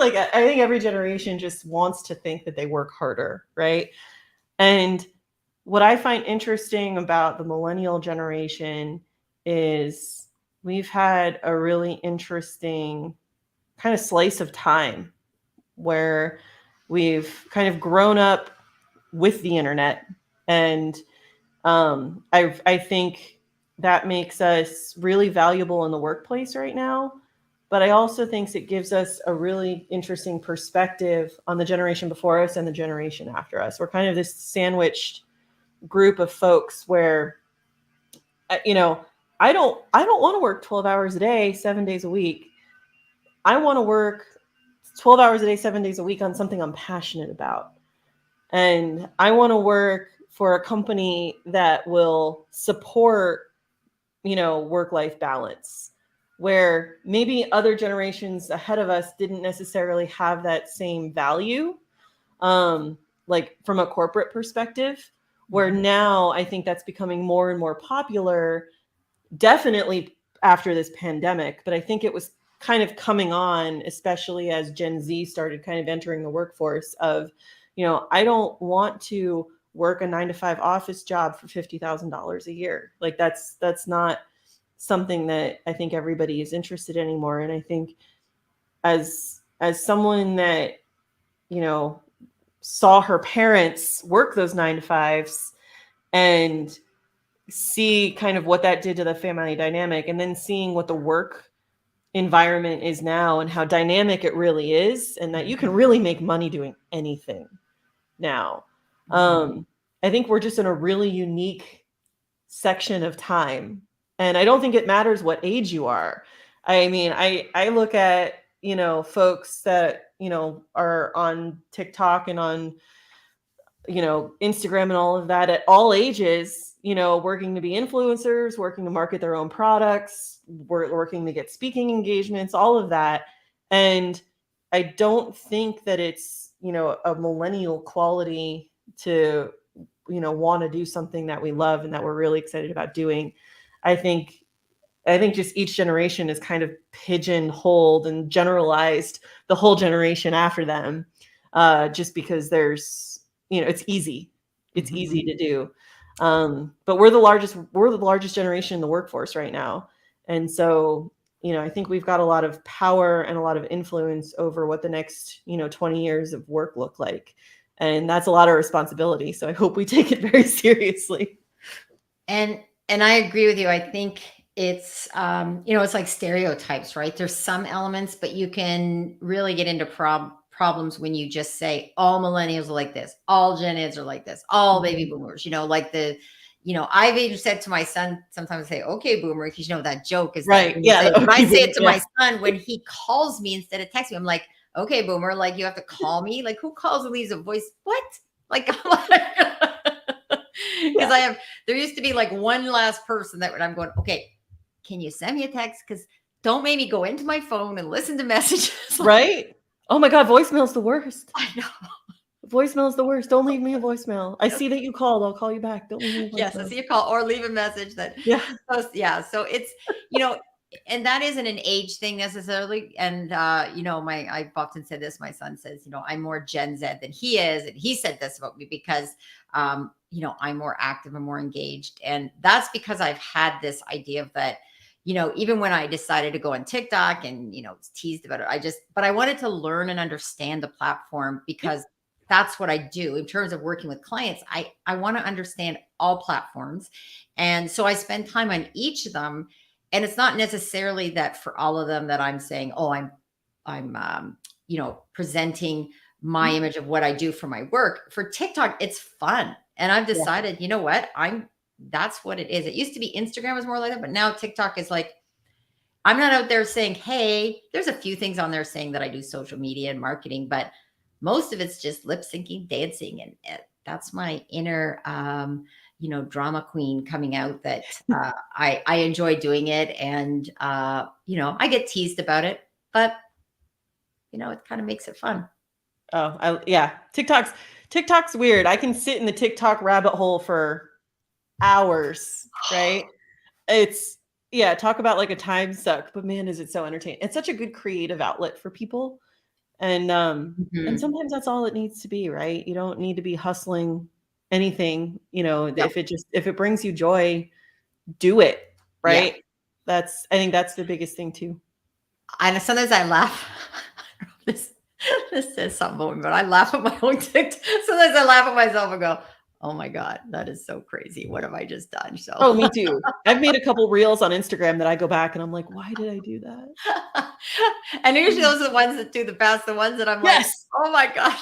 every generation just wants to think that they work harder. Right. And what I find interesting about the millennial generation is we've had a really interesting kind of slice of time where we've kind of grown up with the internet. And I think that makes us really valuable in the workplace right now. But I also think it gives us a really interesting perspective on the generation before us and the generation after us. We're kind of this sandwiched group of folks where, I don't want to work 12 hours a day, 7 days a week. I want to work 12 hours a day, 7 days a week on something I'm passionate about. And I want to work for a company that will support, work-life balance, where maybe other generations ahead of us didn't necessarily have that same value, like from a corporate perspective, where now I think that's becoming more and more popular, definitely after this pandemic. But I think it was kind of coming on, especially as Gen Z started kind of entering the workforce of, I don't want to work a 9-to-5 office job for $50,000 a year. Like that's not something that I think everybody is interested in anymore. And I think as someone that, saw her parents work those 9 to 5s and see kind of what that did to the family dynamic, and then seeing what the work environment is now and how dynamic it really is, and that you can really make money doing anything now. I think we're just in a really unique section of time, and I don't think it matters what age you are. I mean, I look at, folks that, are on TikTok and on, Instagram and all of that at all ages, working to be influencers, working to market their own products, working to get speaking engagements, all of that. And I don't think that it's, a millennial quality to, want to do something that we love and that we're really excited about doing. I think just each generation is kind of pigeonholed and generalized the whole generation after them, just because there's, it's easy. It's easy to do. But we're the largest generation in the workforce right now. And so, I think we've got a lot of power and a lot of influence over what the next, 20 years of work look like. And that's a lot of responsibility. So I hope we take it very seriously. And I agree with you. I think it's, it's like stereotypes, right? There's some elements, but you can really get into problems when you just say all millennials are like this, all Gen Eds are like this, all baby boomers, I've even said to my son, sometimes I say, okay, boomer, because that joke is right. When I say it to my son, when he calls me instead of texting me, I'm like, okay, boomer, like you have to call me. Like who calls and leaves a voice? What? Like, because there used to be like one last person that when I'm going, okay, can you send me a text? Because don't make me go into my phone and listen to messages. Right. Oh my God, voicemail's the worst. I know. Voicemail is the worst. Don't leave me a voicemail. I see that you called. I'll call you back. Don't leave me a voicemail. Yes, I see you call or leave a message that. Yeah. So it's, and that isn't an age thing necessarily. And, I've often said this, my son says, I'm more Gen Z than he is. And he said this about me because, I'm more active and more engaged. And that's because I've had this idea of that, even when I decided to go on TikTok and, was teased about it, but I wanted to learn and understand the platform because that's what I do in terms of working with clients. I want to understand all platforms. And so I spend time on each of them. And it's not necessarily that for all of them that I'm saying, oh, I'm presenting my image of what I do for my work. For TikTok, it's fun. And I've decided, you know what, that's what it is. It used to be Instagram was more like that, but now TikTok is like, I'm not out there saying, hey, there's a few things on there saying that I do social media and marketing, but most of it's just lip syncing, dancing. And that's my inner, drama queen coming out that I enjoy doing it. And, I get teased about it, but, it kind of makes it fun. Oh, TikTok's weird. I can sit in the TikTok rabbit hole for hours, right? Talk about like a time suck, but man, is it so entertaining. It's such a good creative outlet for people. And and sometimes that's all it needs to be, right? You don't need to be hustling anything, if it brings you joy, do it, right? Yeah. I think that's the biggest thing too. And sometimes I laugh. This says something about me, but I laugh at my own TikTok. Sometimes I laugh at myself and go, oh my God, that is so crazy. What have I just done? So oh, me too. I've made a couple reels on Instagram that I go back and I'm like, why did I do that? And usually those are the ones that do the best, the ones that I'm like, oh my gosh.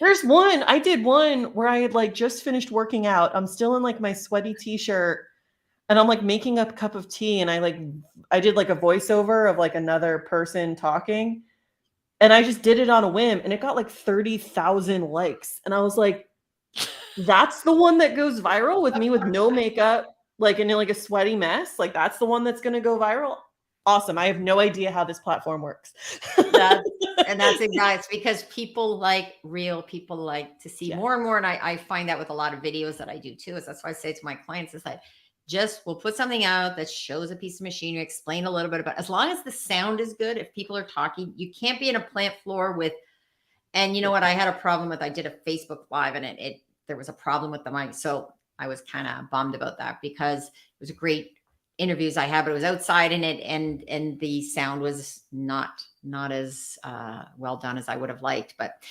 I did one where I had like just finished working out. I'm still in like my sweaty t-shirt and I'm like making up a cup of tea. And I did like a voiceover of like another person talking. And I just did it on a whim and it got like 30,000 likes. And I was like, that's the one that goes viral with me with no makeup, like in like a sweaty mess. Like that's the one that's going to go viral. Awesome. I have no idea how this platform works. That's exactly because people like real, people like to see more and more. And I find that with a lot of videos that I do too, is that's why I say to my clients, is like, we'll put something out that shows a piece of machinery, explain a little bit about, as long as the sound is good. If people are talking, you can't be in a plant floor with, and you know what, I had a problem with, I did a Facebook Live and there was a problem with the mic. So I was kind of bummed about that because it was a great interviews I had, but it was outside in it. And the sound was not as well done as I would have liked, but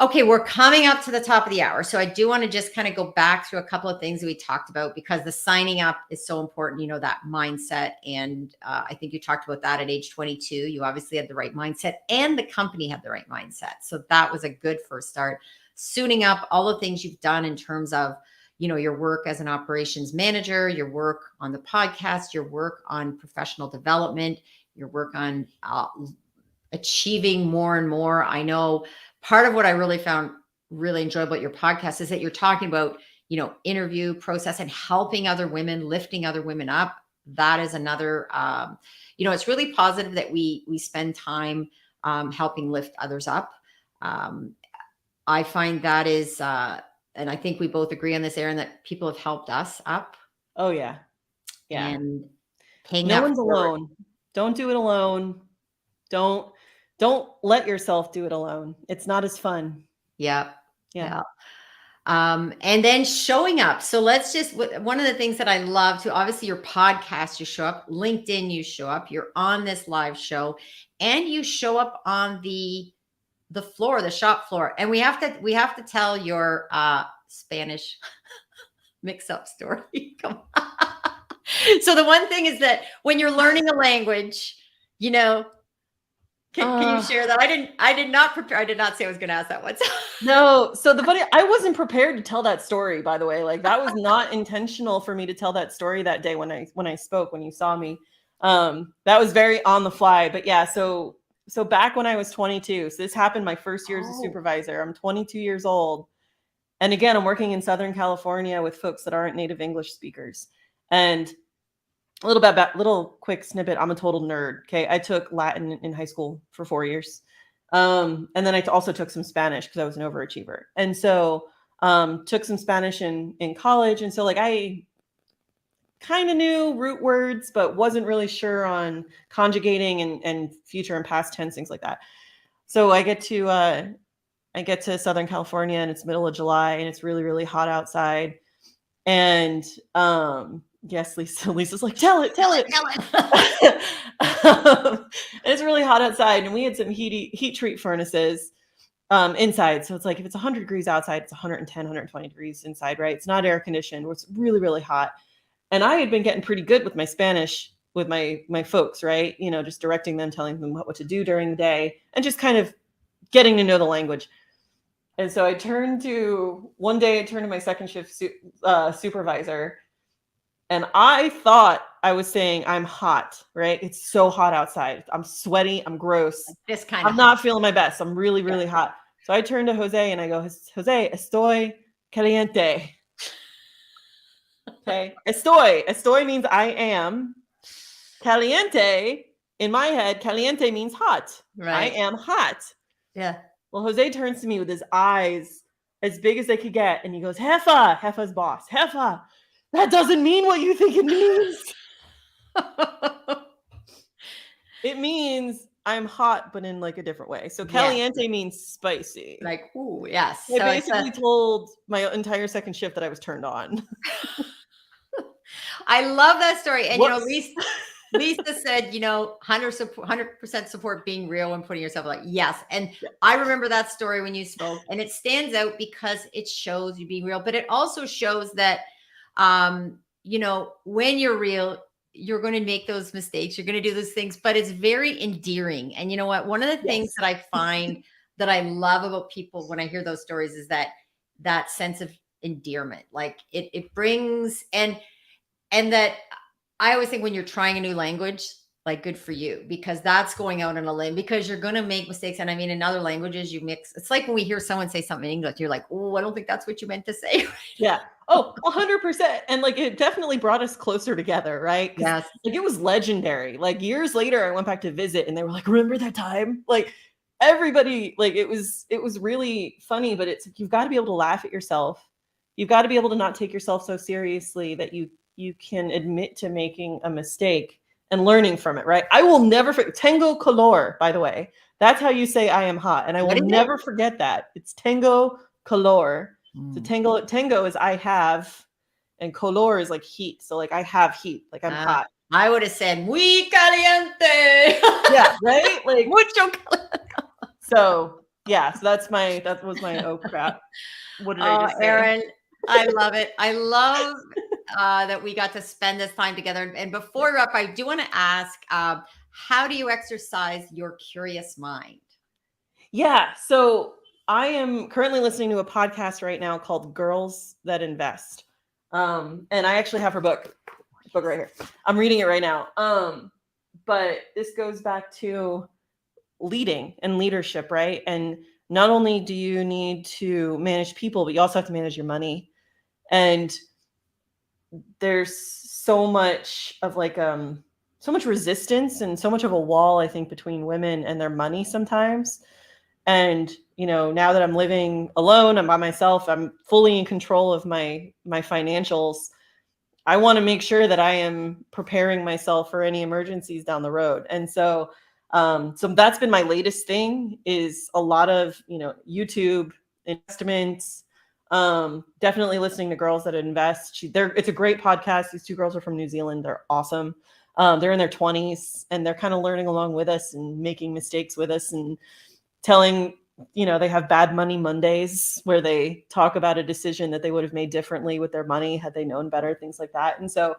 Okay, we're coming up to the top of the hour. So I do want to just kind of go back through a couple of things that we talked about, because the signing up is so important, that mindset. And I think you talked about that at age 22. You obviously had the right mindset and the company had the right mindset. So that was a good first start. Suiting up, all the things you've done in terms of, your work as an operations manager, your work on the podcast, your work on professional development, your work on achieving more and more. I know part of what I really found really enjoyable about your podcast is that you're talking about, interview process and helping other women, lifting other women up. That is another, it's really positive that we spend time helping lift others up. I find that is, and I think we both agree on this, Erin, that people have helped us up. Oh yeah. Yeah. And paying no that one's forward. alone. Don't do it alone. Don't let yourself do it alone. It's not as fun. Yeah. Yeah. And then showing up. So let's just, one of the things that I love to, obviously your podcast, you show up, LinkedIn, you show up, you're on this live show, and you show up on the floor, the shop floor. And we have to tell your Spanish mix-up story. Come on. So the one thing is that when you're learning a language, can you share that? I did not prepare. I did not say I was going to ask that once. No. So I wasn't prepared to tell that story, by the way. Like, that was not intentional for me to tell that story that day when I spoke, when you saw me. That was very on the fly. But yeah, so back when I was 22, so this happened my first year as a supervisor. I'm 22 years old. And again, I'm working in Southern California with folks that aren't native English speakers. And a little quick snippet. I'm a total nerd. Okay. I took Latin in high school for 4 years. And then I also took some Spanish because I was an overachiever. And so took some Spanish in college. And so I kind of knew root words, but wasn't really sure on conjugating and future and past tense, things like that. So I get to Southern California, and it's middle of July, and it's really, really hot outside. And yes, Lisa's like, tell it. And it's really hot outside, and we had some heat treat furnaces inside. So it's like, if it's 100 degrees outside, it's 110, 120 degrees inside, right? It's not air conditioned. It's really, really hot. And I had been getting pretty good with my Spanish with my folks, right? Just directing them, telling them what to do during the day, and just kind of getting to know the language. And so one day I turned to my second shift supervisor, and I thought I was saying, I'm hot, right? It's so hot outside. I'm sweaty. I'm gross. This kind of I'm not feeling my best. I'm really, really hot. So I turned to Jose and I go, Jose, estoy caliente. Okay. Estoy means I am. Caliente, in my head, caliente means hot. Right. I am hot. Yeah. Well, Jose turns to me with his eyes as big as they could get, and he goes, Jefa's boss. Jefa, that doesn't mean what you think it means. It means I'm hot, but in a different way. So caliente means spicy. Ooh, yes. I basically told my entire second shift that I was turned on. I love that story. And, Lisa said, 100% support being real and putting yourself yes. And I remember that story when you spoke, and it stands out because it shows you being real, but it also shows that, when you're real, you're going to make those mistakes. You're going to do those things, but it's very endearing. And you know what? One of the things that I find that I love about people when I hear those stories is that sense of endearment. It brings, and that I always think when you're trying a new language, good for you, because that's going out on a limb, because you're going to make mistakes. And I mean, in other languages, you mix. It's like when we hear someone say something in English, you're like, oh, I don't think that's what you meant to say. Yeah. Oh, 100%. And it definitely brought us closer together, right? Yes. It was legendary. Years later, I went back to visit, and they were like, remember that time? Everybody, it was really funny, but it's you've got to be able to laugh at yourself. You've got to be able to not take yourself so seriously that you can admit to making a mistake and learning from it, right? I will never forget. Tengo color, by the way. That's how you say I am hot. And I will never forget that. It's tengo color. So tango is I have, and color is heat. So I have heat, I'm hot. I would have said muy caliente. Yeah, right? Mucho caliente. So Yeah, so that was my oh crap. What did I Oh, just say? Erin, I love it. I love that we got to spend this time together. And before we're up, I do want to ask, how do you exercise your curious mind? Yeah, so I am currently listening to a podcast right now called Girls That Invest. And I actually have her book right here. I'm reading it right now. But this goes back to leading and leadership, right? And not only do you need to manage people, but you also have to manage your money. And there's so much of so much resistance and so much of a wall, I think, between women and their money sometimes. And now that I'm living alone, I'm by myself, I'm fully in control of my financials. I want to make sure that I am preparing myself for any emergencies down the road. And so that's been my latest thing, is a lot of YouTube investments. Definitely listening to Girls That Invest. It's a great podcast. These two girls are from New Zealand. They're awesome. They're in their 20s and they're kind of learning along with us and making mistakes with us and telling, they have Bad Money Mondays where they talk about a decision that they would have made differently with their money had they known better, things like that. And so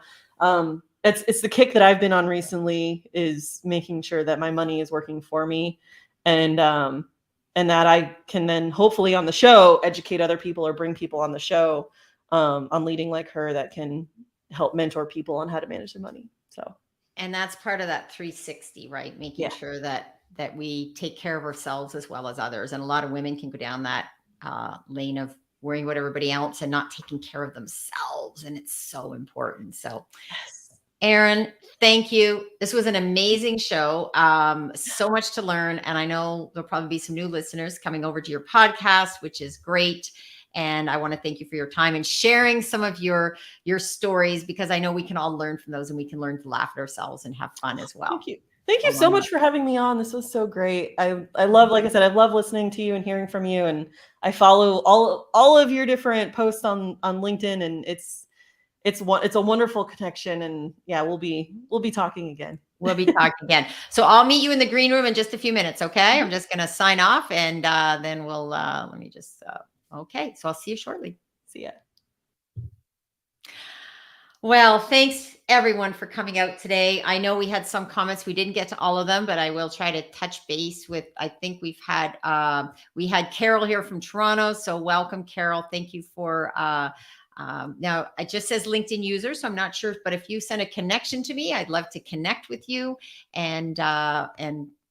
it's the kick that I've been on recently, is making sure that my money is working for me, and that I can then hopefully on the show educate other people or bring people on the show on leading like her that can help mentor people on how to manage their money. So, and that's part of that 360, right? Making sure that we take care of ourselves as well as others. And a lot of women can go down that lane of worrying about everybody else and not taking care of themselves. And it's so important. So, Erin, thank you. This was an amazing show. So much to learn. And I know there'll probably be some new listeners coming over to your podcast, which is great. And I want to thank you for your time and sharing some of your stories, because I know we can all learn from those and we can learn to laugh at ourselves and have fun as well. Thank you. Thank you so much for having me on. This was so great. I love, like I said, I love listening to you and hearing from you. And I follow all of your different posts on LinkedIn, and it's a wonderful connection. And yeah, we'll be talking again. We'll be talking again. So I'll meet you in the green room in just a few minutes. Okay. I'm just going to sign off, and then we'll, let me just, okay. So I'll see you shortly. See ya. Well, thanks everyone for coming out today. I know we had some comments. We didn't get to all of them, but I will try to touch base with, I think we had Carol here from Toronto. So welcome, Carol. Thank you for, now it just says LinkedIn user, so I'm not sure, but if you send a connection to me, I'd love to connect with you and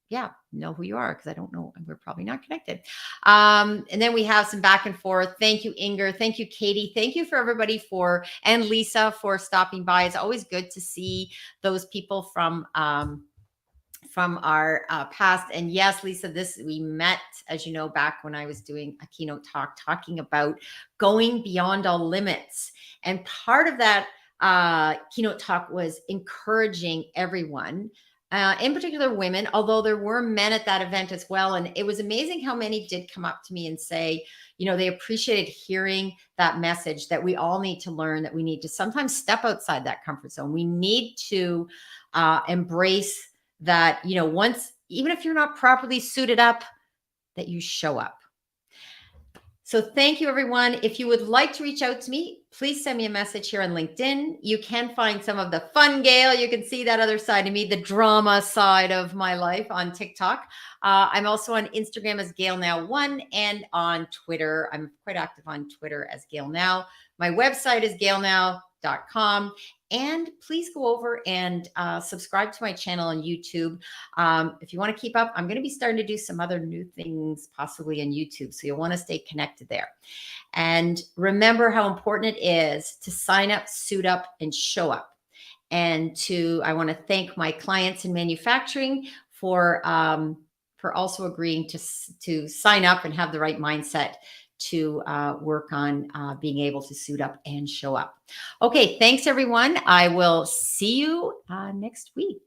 yeah, know who you are, because I don't know. We're probably not connected. And then we have some back and forth. Thank you, Inger. Thank you, Katie. Thank you for everybody and Lisa for stopping by. It's always good to see those people from our past. And yes, Lisa, we met, as you know, back when I was doing a keynote talk talking about going beyond all limits. And part of that keynote talk was encouraging everyone, in particular women, although there were men at that event as well. And it was amazing how many did come up to me and say, they appreciated hearing that message that we all need to learn, that we need to sometimes step outside that comfort zone. We need to embrace that, once, even if you're not properly suited up, that you show up. So thank you, everyone. If you would like to reach out to me, please send me a message here on LinkedIn. You can find some of the fun Gail. You can see that other side of me, the drama side of my life, on TikTok. I'm also on Instagram as GailNow1, and on Twitter. I'm quite active on Twitter as GailNow. My website is GailNow.com. And please go over and subscribe to my channel on YouTube. If you want to keep up, I'm going to be starting to do some other new things possibly on YouTube. So you'll want to stay connected there. And remember how important it is to sign up, suit up, and show up. And I want to thank my clients in manufacturing for also agreeing to sign up and have the right mindset to work on being able to suit up and show up. Okay, thanks everyone. I will see you next week.